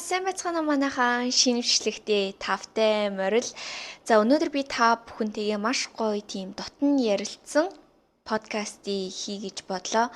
Сайн байцгаана уу манайхаа шинэвчлэгтэй тавтай морил. За өнөөдөр би та бүхэнтэйгээ маш гоё тийм дотн ярилцсан подкастыг хий гэж бодлоо.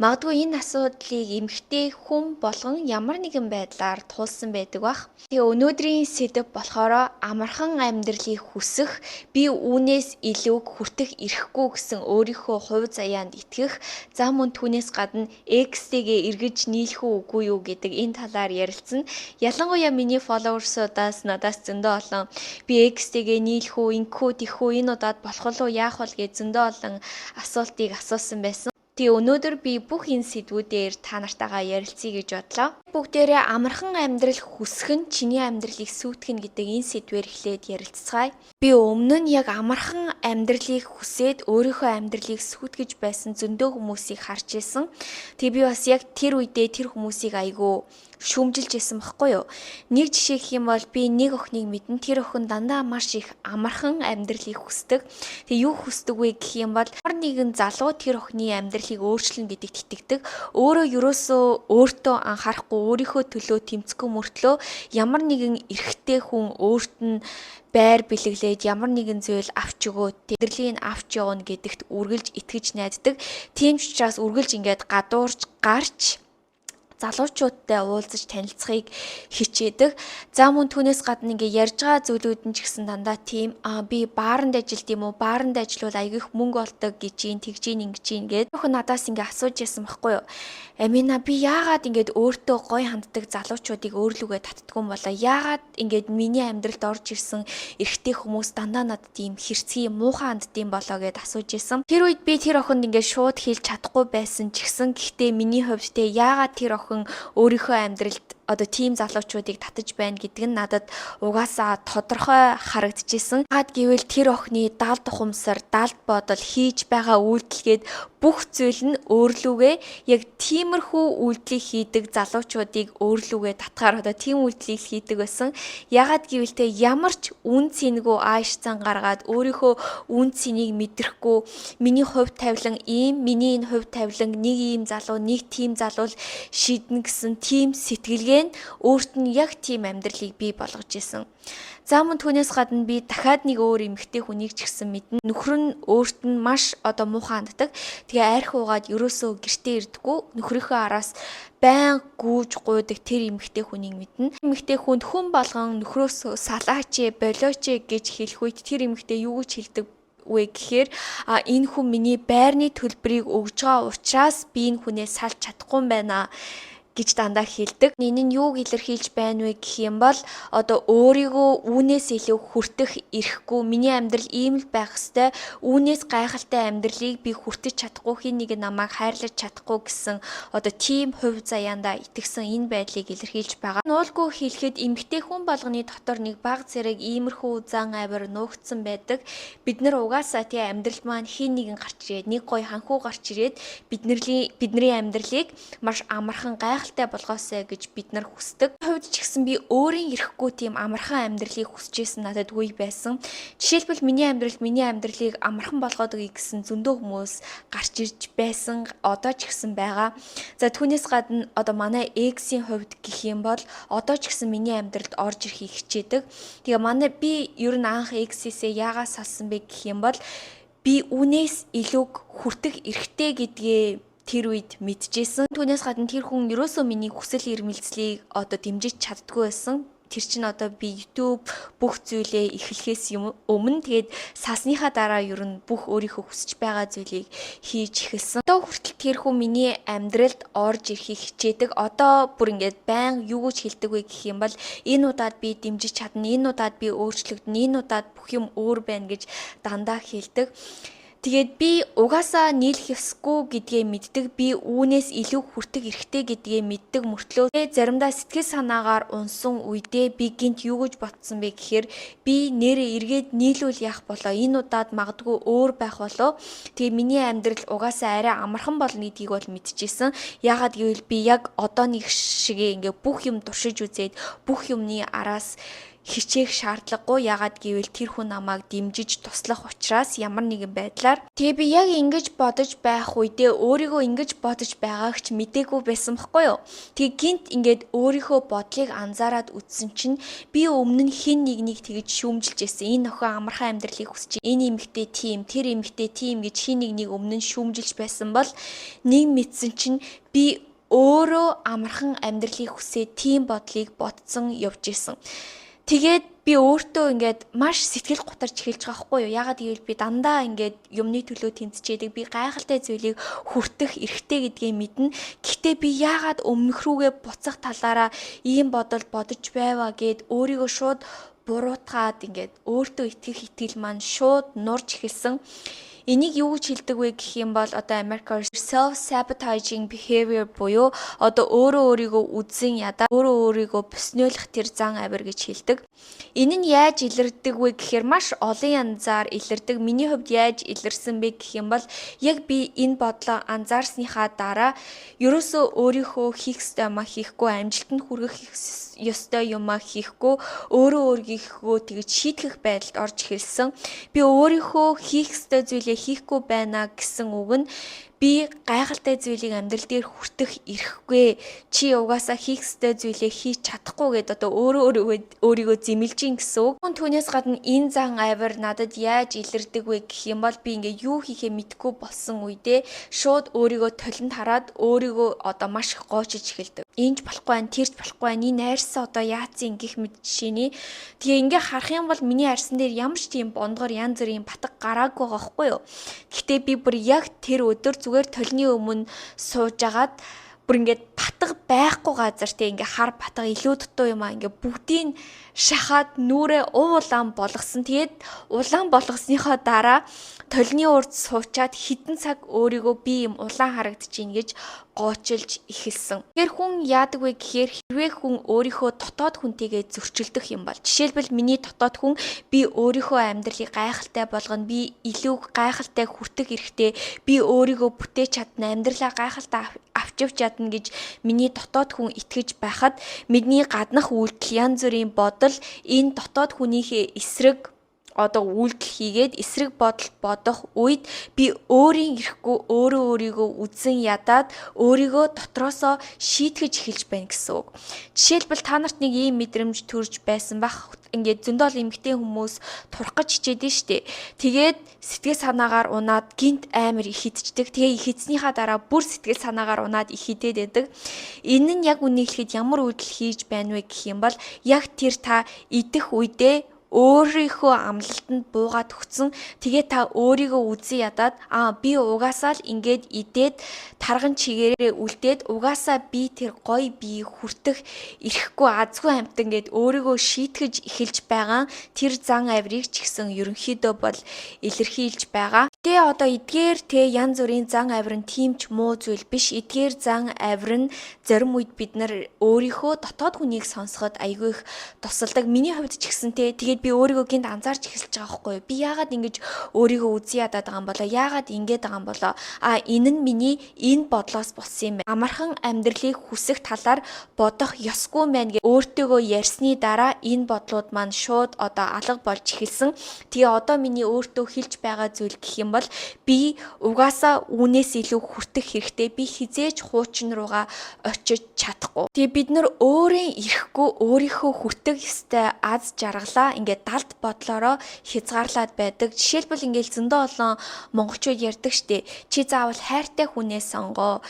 Магадгүй энэ асуудлыг эмгтэй хүн болгон ямар нэгэн байдлаар туулсан байдаг бах. Тэгээ өнөөдрийн сэдэв болохоор амархан амьдралыг хүсэх, би үүнээс илүү хүртэх ирэхгүй гэсэн өөрийнхөө хувь заяанд итгэх, за мөн түүнээс гадна X-тэйгээ эргэж нийлэх үгүй юу гэдэг энэ талаар ярилцсан. Ялангуяа миний фолловерсуудаас надаас зөндөө олон би X-тэйгээ нийлэх үү, ингэхүү, тэхүү, энэ удаад болох уу, яах вэ гэж зөндөө олон асуултыг асуусан байсан. Тэгээ өнөөдөр би бүх энэ сэдвүүдээр та нартайгаа ярилцъя гэж бодлоо. Бүгдээрээ амархан амьдрал хүсэх нь чиний амьдралыг сүйтгэнэ гэдэг энэ сэдвээр эхлээд ярилцгаая. Би өмнө нь яг амархан амьдралыг хүсээд өөрийнхөө амьдралыг сүйтгэж байсан зөндөө хүмүүсийг харж ирсэн. Тэгээ би бас яг тэр үедээ тэр хүмүүсийг айгүй шүүмжилж исэн баггүй юу. Нэг жишээ гэх юм бол би нэг охиныг мэдэн, тэр охин дандаа маш их амархан амьдралыг хүсдэг. Тэгээ юу хүсдэг вэ гэх юм бол ямар нэгэн залуу тэр охины амьдралыг өөрчлөн гэдэгт итгэдэг. Өөрөө ерөөсөө өөртөө анхаарахгүй өөрийнхөө төлөө тэмцэхгүй мөртлөө ямар нэгэн эрэгтэй хүн өөрт нь байр бэлэглээд ямар нэгэн зүйл авч өгөө, тэдэрлийг авч явна гэдэгт үргэлж итгэж найддаг. Тийм ч учраас үргэлж ингээд гадуурж гарч залуучуудтай уулзаж танилцахыг хичээдэг. За мөн түүнээс гадна ингээ ярьж байгаа зүйлүүд нь ч гэсэн дандаа тийм би бааранд ажилд юм уу? Бааранд ажиллавал аяг их мөнгө олдог гэж юм тэгж ингэж ингээд өхөн надаас ингээ асууж ясан байхгүй юу? Амина би яагаад ингээд өөртөө гой ханддаг залуучуудыг өөрлөгөө татдаггүй юм болоо? Яагаад ингээд миний амьдралд орж ирсэн эрэгтэй хүмүүс дандаа надад тийм хэрцгий муухай ханддсан болоо гэд асууж ясан. Тэр үед би тэр охинд ингээ шууд хэлж чадахгүй байсан ч гэсэн гэхдээ миний хувьд те яагаад тэр охин өөрийнхөө амьдралд одоо тийм залуучуудыг татаж байна гэдэг нь надад угаасаа тодорхой харагдчихсэн. Яагаад гэвэл тэр охины далд ухамсар, далд бодол, хийж байгаа үйлдэлгээд бүх зүйл нь өөрлөгөө яг тиймэрхүү үйлдэлийг хийдэг залуучуудыг өөрлөгөө татгаар одоо тийм үйлдэлийг хийдэг байсан. Яагаад гэвэл тэ ямар ч үн цэнэгүй ааш цан гаргаад өөрийнхөө үн цэнийг мэдрэхгүй миний хувь тавилан ийм, миний энэ хувь тавилан нэг ийм залуу, нэг тийм залуу шийднэ гэсэн тийм сэтгэлгээ өөрт нь яг тийм амьдралыг бий болгож исэн. За мөн түүнээс гадна би дахиад нэг өөр эмэгтэй хүнийг ч гэсэн мэднэ. Нөхөр нь өөрт нь маш одоо муухай ханддаг. Тэгээ арх уугаад ерөөсөө гэртээ ирдэггүй. Нөхрийнхөө араас байн гүүж гуйдаг тэр эмэгтэй хүнийг мэднэ. Эмэгтэй хүнд хүн болгон нөхрөөсөө салаач, болооч гэж хэлэх үед тэр эмэгтэй юу гэж хэлдэг вэ гэхээр энэ хүн миний байрны төлбөрийг өгж байгаа учраас би энэ хүнээс салж чадахгүй юм байна гэж дандаа хэлдэг. Энэ нь юуг илэрхийлж байна вэ гэх юм бол одоо өөрийгөө үүнээс илүү хүртэх ирэхгүй, миний амьдрал ийм л байх ёстой, үүнээс гайхалтай амьдралыг би хүртэж чадахгүй, хин нэг намайг хайрлаж чадахгүй гэсэн одоо тийм хувь заяандаа итгэсэн энэ байдлыг илэрхийлж байгаа. Нуулгүй хэлэхэд эмгтэй хүн болгоны дотор нэг баг зэрэг иймэрхүү зан авир нуугдсан байдаг. Бид нар угаасаа тий амьдрал маань хин нэгэн гарч ирээд, нэг гоё ханхуу гарч ирээд бидний амьдралыг маш амархан гайхалтай болгоосэй гэж бид нар хүсдэг. Хувьд ч гэсэн би өөрийн ирэхгүй тийм амархан амьдралыг хүсэж исэн надад үе байсан. Жишээлбэл миний амьдралыг амархан болгоод өгье гэсэн зөндөө хүмүүс гарч ирж байсан, одоо ч гэсэн байгаа. За түүнээс гадна одоо манай X-ийн хувьд гэх юм бол одоо ч гэсэн миний амьдралд орж ирэхийг хичээдэг. Тэгээ манай би ер нь анх X-ээсээ яагаад салсан бэ гэх юм бол би үнээс илүү хүртэх эрхтэй гэдгээ тэр үед мэдчихсэн. Түүнээс гадна тэр хүн ерөөсөө миний хүсэл эрмэлзлийг одоо дэмжиж чаддгүй байсан. Тэр чинь одоо би YouTube бүх зүйлээ эхлэхээс өмнө тэгээд сасныхаа дараа ер нь бүх өөрийнхөө хүсэж байгаа зүйлийг хийж эхэлсэн. Одоо хүртэл тэр хүн миний амьдралд орж ирэхийг хичээдэг. Одоо бүр ингээд байн юу гэж хэлдэг вэ гэх юм бол энэ удаад би дэмжиж чадна, энэ удаад би өөрчлөгдөн, энэ удаад бүх юм өөр байна гэж дандаа хэлдэг. Тэгээд би угаасаа нийлэх ёсгүй гэдгээ мэддэг, би үүнээс илүү хүртэх эрхтэй гэдгээ мэддэг мөртлөө заримдаа сэтгэл санаагаар унсан үедээ би гинт юу гэж ботсон бэ гэхээр би нэрээ эргээд нийлүүл яах болоо, энэ удаад магадгүй өөр байх болоо. Тэгээ миний амьдрал угаасаа арай амархан болно гэдгийг бол мэдчихсэн. Яагаад гэвэл би яг одооний шиг ингээ бүх юм туршиж үзээд бүх юмны араас хичээх шаардлагагүй. Ягаад гэвэл тэр хүн намайг дэмжиж туслах учраас ямар нэгэн байдлаар. Тэгээ би яг ингэж бодож байх үедээ өөрийгөө ингэж бодож байгааг ч мдээгүй байсан байхгүй юу. Тэгээ гинт ингээд өөрийнхөө бодлыг анзаараад үзсэн чинь би өмнө нь хэн нэгнийг тэгж шүүмжилж байсан. Энэ охин амархан амьдралыг хүсэж, энэ эмэгтэй тийм, тэр эмэгтэй тийм гэж хэн нэгнийг өмнө нь шүүмжилж байсан бол нэг мэдсэн чинь би өөрөө амархан амьдралыг хүсээ тийм бодлыг ботсон явж исэн. Тэгээд би өөртөө ингээд маш сэтгэл гутарч эхэлж байгаа хгүй юу. Ягаад гэвэл би дандаа ингээд юмны төлөө тэмцчээдэг. Би гайхалтай зүйлийг хүртэх эрхтэй гэдгээ мэднэ. Гэхдээ би яагаад өмнөх рүүгээ буцах талаараа ийм бодол бодож байваа гэд өөрийгөө шууд буруутгаад ингээд өөртөө итгэх итгэл маань шууд нурж эхэлсэн. Энийг юу гэж хэлдэг вэ гэх юм бол одоо Америкаар self-sabotaging behavior буюу одоо өөрийгөө үзэн ядаа өөрийгөө бөснөөлөх тэр зан авир гэж хэлдэг. Энэ нь яаж илэрдэг вэ гэхээр маш олон янзаар илэрдэг. Миний хувьд яаж илэрсэн бэ гэх юм бол яг би энэ бодлоо анзаарсныхаа дараа ерөөсөө өөрийнхөө хийх ёстой юмаа хийхгүй, амжилтанд хүргэх ёстой юмаа хийхгүй, өөрийгөө тэгж шийтгэх байдалд орж эхэлсэн. Би өөрийнхөө хийх ёстой зүйлээ хийхгүй байна гэсэн үг нь би гайхалтай зүйлийг амьдрал дээр хүртэх эрхгүй. Чи угаасаа хийх ёстой зүйлээ хийж чадахгүй гэдээ одоо өөрийгөө зэмлэж ин гэсэн үг. Түүнээс гадна энэ зан авир надад яаж илэрдэг вэ гэх юм бол би ингээ юу хийхээ мэдэхгүй болсон үедээ шууд өөрийгөө толинд хараад өөрийгөө одоо маш их гоочиж эхэлдэг. Энд болохгүй байна, тэрч болохгүй байна. Энэ арьсаа одоо яацын гих мэд жишээний. Тэгээ ингээ харах юм бол миний арьсан дээр ямар ч тийм бондгор янз бүрийн батг гараагүй байгаа хгүй юу. Гэхдээ би бүр яг тэр өдөр зүгээр толны өмнө суужгаад бүр ингээд батг байхгүй газар те ингээ хар батг илүү дутуу юм аа ингээ бүгдийг шахаад нүрээ улаан болгосон. Тэгээд улаан болгосныхоо дараа толны урд суучаад хідэн цаг өөрийгөө би юм улаан харагдчихээн гэж гоочилж эхэлсэн. Тэгэхээр хүн яадаг вэ гэхээр хэрвээ хүн өөрийнхөө дотоод хүнтэйгээ зөрчилдөх юм бол жишээлбэл миний дотоод хүн би өөрийнхөө амьдралыг гайхалтай болгоно, би илүү гайхалтай хүртэх эрхтэй, би өөрийгөө бүтээж чадна, амьдралаа гайхалтай авчивч чадна гэж миний дотоод хүн итгэж байхад бидний гаднах үйлдэл янз бүрийн бодол энэ дотоод хүнийхээ эсрэг одоо үйлдэл хийгээд эсрэг бодол бодох үед би өөрийн ирэхгүй өөрийгөө үзэн ядаад өөрийгөө дотроосоо шийтгэж эхэлж байна гэсэн үг. Жишээлбэл та нарт нэг ийм мэдрэмж төрж байсан бах. Ингээд зөндөл эмгтэй хүмүүс турах гэж хичээдэн штэ. Тэгээд сэтгэл санаагаар унаад гинт амар их хидчдэг. Тэгээ их хидснийхаа дараа бүр сэтгэл санаагаар унаад их хидээд байдаг. Энэ нь яг үнийг хэлэхэд ямар үйлдэл хийж байна вэ гэх юм бол яг тэр та идэх үедээ өөрийнхөө амлалтанд буугаад өгсөн. Тэгээ та өөрийгөө үзэн ядаад би угаасаа л ингээд идээд тарган чигээрээ үлдээд угаасаа би тэр гоё бие хүртэх ирэхгүй азгүй амтан гэд өөрийгөө шийтгэж эхэлж байгаа тэр зан авирыг ч гэсэн ерөнхийдөө бол илэрхийлж байгаа. Тэгээ одоо эдгээр те янз бүрийн зан авир нь тийм ч муу зүйл биш. Эдгээр зан авир нь зарим үед бид нар өөрийнхөө дотоод хүнийг сонсоход айгүй их тусалдаг. Миний хувьд ч гэсэн те тэгээд би өөрийгөө гинт анзаарч эхэлж байгаа байхгүй юу? Би яагаад ингэж өөрийгөө үзэн ядаад байгаа юм болоо? Яагаад ингэж байгаа юм болоо? Энэ нь миний энэ бодлоос болсон юм байна. Амархан амьдралыг хүсэх талаар бодох ёсгүй мэн гэж өөртөөгөө ярьсны дараа энэ бодлууд маань шууд одоо алга болж эхэлсэн. Тэгээ одоо миний өөртөө хэлж байгаа зүйл гэх юм бол би угаасаа үүнээс илүү хүртэх хэрэгтэй. Би хизээж хуучин руугаа очиж чадахгүй. Тэгээ бид нар өөрийн ирэхгүй өөрийнхөө хүртэх ёстой аз жаргалаа ингээд далд бодлороо хязгаарлаад байдаг. Жишээлбэл ингээд зөндөө олон монголчууд ярьдаг штеп. Чи заавал хайртай хүнээ сонгоо.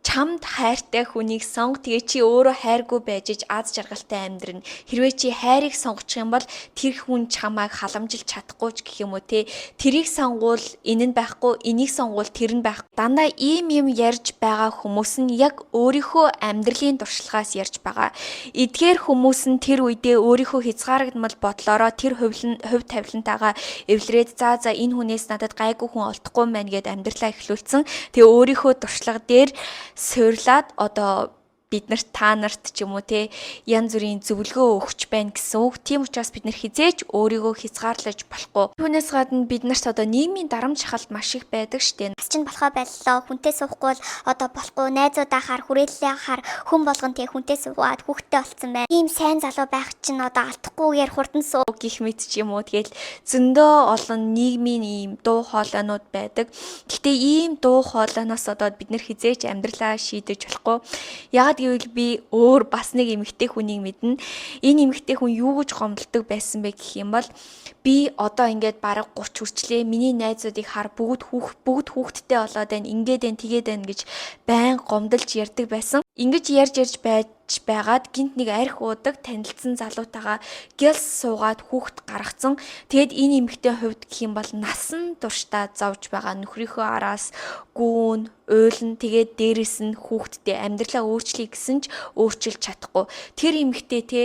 Чамд хайртай хүнийг сонго. Тэгээ чи өөрөө хайргүй байж аз жаргалтай амьдрна. Хэрвээ чи хайрыг сонгочих юм бол тэр хүн чамайг халамжилж чадахгүй ч гэх юм уу те. Тэрийг сонгуул энэ нь байхгүй, энийг сонгуул тэр нь байхгүй. Дандаа ийм юм ярьж байгаа хүмүүс нь яг өөрийнхөө амьдралын туршлагаас ярьж байгаа. Эдгээр хүмүүс нь тэр үедээ өөрийнхөө хязгаарагдмал бодлороо тэр хувь тавилантайгаа эвлэрээд за энэ хүнээс надад гайгүй хүн олдохгүй мэн гэд амьдралаа эхлүүлсэн. Тэгээ өөрийнхөө туршлага дээр суйрлаад одоо бид нарт та нарт ч юм уу те янз бүрийн зөвлөгөө өгч байна гэсэн үг. Тийм учраас бид нар хизээч өөрийгөө хязгаарлаж болохгүй. Түүнээс гадна бид нарт одоо нийгмийн дарамт шахалт маш их байдаг штеп. Бас чинь болохоо байлаа. Хүнтэй суухгүй бол одоо болохгүй. Найзуудаа хар, хүрээллээ хар, хүн болгон тэг хүнтэй суугаад хүүхдтэй болцсон байна. Ийм сайн залуу байх чинь одоо алдахгүйгээр хурдан суу гэх мэт ч юм уу. Тэгэл зөндөө олон нийгмийн ийм дуу хоолойнууд байдаг. Гэхдээ ийм дуу хоолойноос одоо бид нэр хизээч амьдралаа шийдэж болохгүй. Яагад гэвэл би өөр бас нэг эмэгтэй хүнийг мэднэ. Энэ эмэгтэй хүн юу гэж гомдолдог байсан бэ гэх юм бол би одоо ингээд бараг 30 хүрчлээ. Миний найзуудыг хар бүгд хүүхдтэй болоод байна. Ингээд байна, тэгээд байна гэж байн гомдолж ярьдаг байсан. Ингэж ярьж байж байгаад гинт нэг арх уудаг танилцсан залуутайгаа гялс суугаад хүүхд гаргацсан. Тэгэд энэ эмэгтэй хувьд гэх юм бол насан туршдаа зовж байгаа нөхрийнхөө араас гүүн, уйлан тэгээд дээрэс нь хүүхдтэй амьдралаа өөрчлөе гэсэн ч өөрчилж чадахгүй. Тэр эмэгтэй те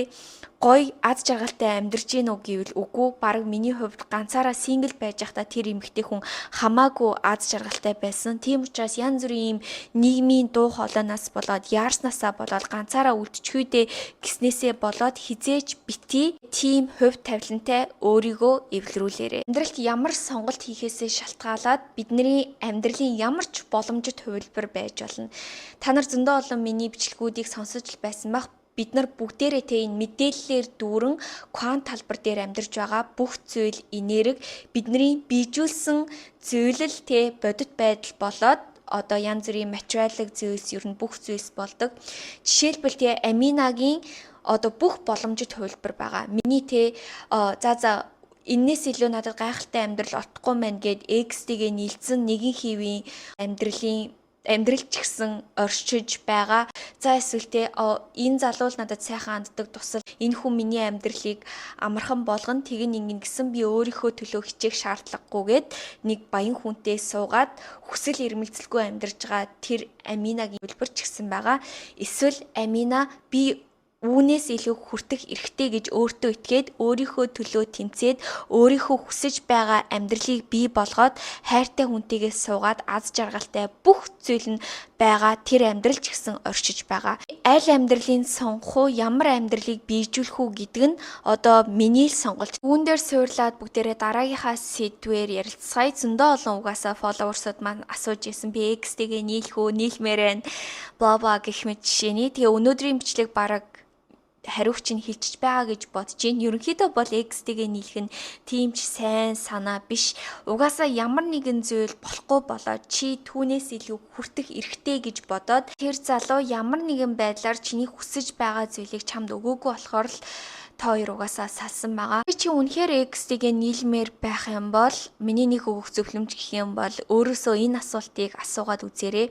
гой аз жаргалтай амьдарч гин үү гэвэл үгүй, баг миний хувьд ганцаараа сингл байж байхдаа тэр эмэгтэй хүн хамаагүй аз жаргалтай байсан. Тийм учраас янз бүрийн юм нийгмийн дуу хоолойноос болоод яарснаасаа болоод ганцаараа үлдчихвүдэ гиснээсээ болоод хизээч бити тийм хувь тавилантай өөрийгөө эвлэрүүлээрэй. Амьдралд ямар сонголт хийхээсээ шалтгаалаад бидний амьдралын ямар ч боломжит хувилбар байж болно. Та нар зөндөө олон миний бичлэгүүдийг сонсож байсан байх. Бид нар бүгдээрээ тэ энэ мэдээллээр дүүрэн квант талбар дээр амьдарч байгаа бүх зүйл энерги бидний биежүүлсэн зүйлэл тэ бодит байдал болоод одоо янз бүрийн материалын зүйлс ер нь бүх зүйлс болдог. Жишээлбэл тэ аминагийн одоо бүх боломжит хувилбар байгаа. Миний тэ энээс илүү надад гайхалтай амьдрал олдохгүй мэн гэд X-тэйгээ нийлцэн нэгэн хэвийн амьдрал ч гэсэн оршиж байгаа. За эсвэл тэ энэ залуу надад сайхан ханддаг тусал энэ хүн миний амьдралыг амархан болгоно тэгин ингэн гэсэн би өөрийнхөө төлөө хичээх шаардлагагүйгээд нэг баян хүнтэй суугаад хүсэл эрмэлзэлгүй амьдарч байгаа тэр аминагийн хэлбэр ч гэсэн байгаа. Эсвэл амина би үүнээс илүү хүртэх эрхтэй гэж өөртөө итгээд өөрийнхөө төлөө тэмцээд өөрийнхөө хүсэж байгаа амьдралыг бий болгоод хайртай хүнтэйгээ суугаад аз жаргалтай бүх зүйл нь байгаа тэр амьдрал ч гэсэн оршиж байгаа. Аль амьдралыг сонгох уу, ямар амьдралыг биежүүлэх үү гэдэг нь одоо миний л сонголт. Үүн дээр суурлаад бүгдээрээ дараагийнхаа сэдвээр ярилцгаая. Зөндөө олон угаасаа фолловерсууд маань асууж исэн би X-тэйгээ нийлмээр байна. Бла бла гэх мэт жишээний. Тэгээ өнөөдрийн бичлэг бараг хариугч нь хилчиж байгаа гэж бодож байна. Ерөнхийдөө бол X-тэйгээ нийлэх нь тийм ч сайн санаа биш. Угаасаа ямар нэгэн зүйл болохгүй болоод чи түүнээс илүү хүртэх эрхтэй гэж бодоод тэр залуу ямар нэгэн байдлаар чиний хүсэж байгаа зүйлийг чамд өгөөгүй болохоор л та хоёр угаасаа салсан байгаа. Чи үнэхээр X-тэйгээ нийлмээр байх юм бол миний нэг өгөх зөвлөмж гэх юм бол өөрөөсөө энэ асуултыг асуугаад үзээрэй.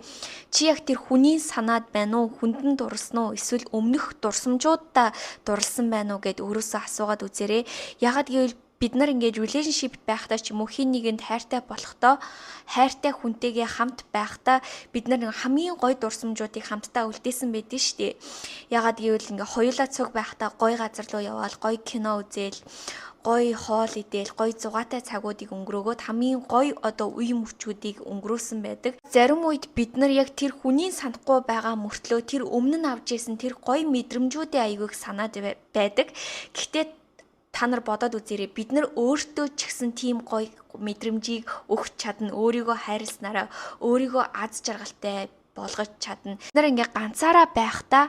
Чи яг тэр хүний санаад байна уу? Хүндэн дурсан уу? Эсвэл өмнөх дурсамжуудаа дурлсан байна уу гэд өөрөөсөө асуугаад үзээрэй. Ягаад гэвэл бид нар ингээд relationship байхдаа ч юм уу хин нэгэнд хайртай болохдоо хайртай хүнтэйгээ хамт байхдаа бид нар хамгийн гоё дурсамжуудыг хамтдаа үлдээсэн байдэн штэ. Ягаад гэвэл ингээд хоёулаа цуг байхдаа гоё газар руу яваал гоё кино үзээл гоё хоол идээл гоё зугаатай цагуудыг өнгөрөөгөөд хамгийн гоё одоо үе мөчүүдийг өнгөрөөсөн байдаг. Зарим үед бид нар яг тэр хүний санахгүй байгаа мөртлөө тэр өмнө нь авч ирсэн тэр гоё мэдрэмжүүдийн аягийг санаад байдаг. Гэхдээ та нар бодоод үзээрэй, бид нар өөртөө ч гэсэн тийм гоё мэдрэмжийг өгч чадна, өөрийгөө хайрласнараа өөрийгөө аз жаргалтай болгож чадна. Бид нар ингээ ганцаараа байхдаа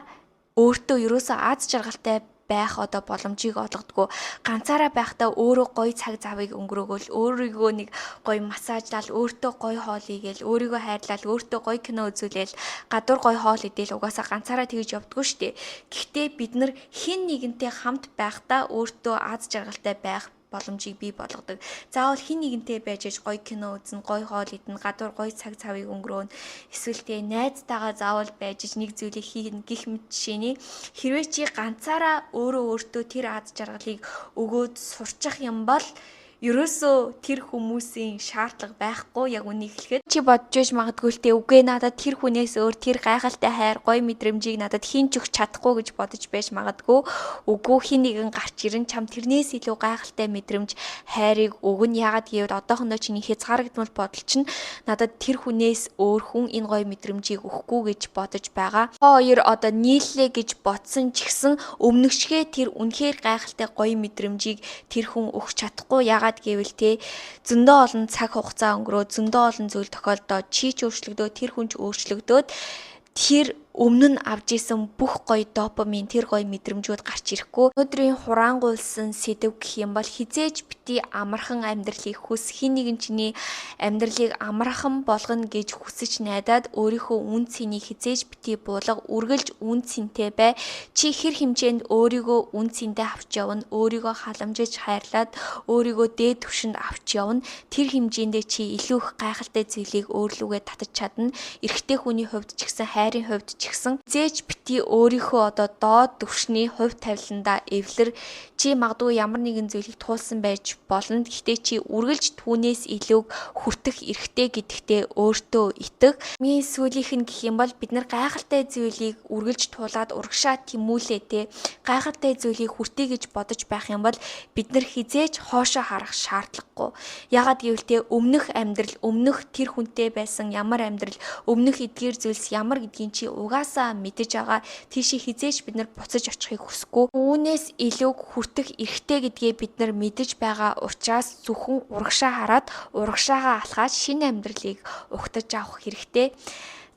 өөртөө ерөөсөө аз жаргалтай байх одоо боломжийг олгодгоо. Ганцаараа байхдаа өөрөө гоё цаг завыг өнгөрөөгөл өөрийгөө нэг гоё массажлал, өөртөө гоё хоол игээл, өөрийгөө хайрлал, өөртөө гоё кино үзүүлээл, гадуур гоё хоол идээл угаасаа ганцаараа тэгж явдггүй штэ. Гэхдээ бид нар хэн нэгэнтэй хамт байхдаа өөртөө аз жаргалтай байх боломжийг бий болгодог. Заавал хин нэгэнтэй байж гоё кино үзэн, гоё хоол идэн, гадуур гоё цаг цавыг өнгөрөөн. Эсвэл тэ найзтайгаа заавал байж нэг зүйлийг хийн гэх мэт жишээний хэрвээ чи ганцаараа өөртөө тэр аз жаргалыг өгөөд сурчих юм бол ерөөсөө тэр хүмүүсийн шаардлага байхгүй яг үнийг хэлэхэд чи бодож байж магадгүй л те үгүй надад тэр хүнээс өөр тэр гайхалтай хайр гоё мэдрэмжийг надад хийн ч өгч чадахгүй гэж бодож байж магадгүй үгүй хин нэгэн гарч ирэн чам тэрнээс илүү гайхалтай мэдрэмж хайрыг өгнө ягаад гэвэл одоохондоо чиний хязгаарлагдмал бодол чинь надад тэр хүнээс өөр хүн энэ гоё мэдрэмжийг өгөхгүй гэж бодож байгаа. Хоёр одоо нийллээ гэж бодсон ч гэсэн өмнөшгөө тэр үнэхээр гайхалтай гоё мэдрэмжийг тэр хүн өгч чадахгүй ягаад гэвэл те зөндөө олон цаг хугацаа өнгөрөө зөндөө олон зүйл тохиолдоод чи ч өөрчлөгдөө тэр хүн ч өөрчлөгдөөд тэр өмнө нь авж исэн бүх гоё допамин тэр гоё мэдрэмжүүд гарч ирэхгүй. Өнөөдрийн хураангуйлсан сэдв гэх юм бол хизээж бити амархан амьдралыг хүс хин нэгэн чиний амьдралыг амархан болгоно гэж хүсэж найдаад өөрийнхөө үн цэнийг хизээж бити буулга үргэлж үн цэнтэй бай. Чи хэр хэмжээнд өөрийгөө үн цэнтэй авч явна, өөрийгөө халамжиж хайрлаад өөрийгөө дээд түвшинд авч явна. Тэр хэмжээндээ чи илүү их гайхалтай зүйлийг өөрлөгөө татаж чадна. Эрэгтэй хүний хувьд ч гэсэн хайрын хувьд ч гэсэн зээж бити өөрийнхөө одоо доод түвшний хувь тавиланда эвлэр чи магадгүй ямар нэгэн зүйлийг туулсан байж болно. Гэхдээ чи үргэлж түүнээс илүү хүртэх эрхтэй гэдэгтээ өөртөө итэг. Миний сүүлийнх нь гэх юм бол бид нар гайхалтай зүйлийг үргэлж туулаад урагшаа тэмүүлээ те. Гайхалтай зүйлийг хүртээ гэж бодож байх юм бол бид нар хизээж хоошоо харах шаардлагагүй. Ягаад гэвэл те өмнөх амьдрал, өмнөх тэр хүнтэй байсан ямар амьдрал, өмнөх эдгээр зүйлс ямар гэдгийг чи угаасаа мэдэж байгаа. Тийшээ хизээж бид нар буцаж очихыг хүсэхгүй. Үүнээс илүү хүртэх эрхтэй гэдгээ бид нар мэдэж байгаа учраас зөвхөн урагшаа хараад урагшаагаа алхаад шинэ амьдралыг ухтаж авах хэрэгтэй.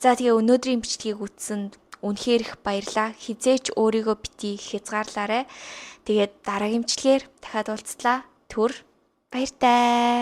За тэгээ өнөөдрийн бичлэгийг үзсэнд үнэхээр их баярлаа. Хизээч өөрийгөө бити хязгаарлаарай. Тэгээд дараагийн бичлэгээр дахиад уулзлаа. Түр баяртай.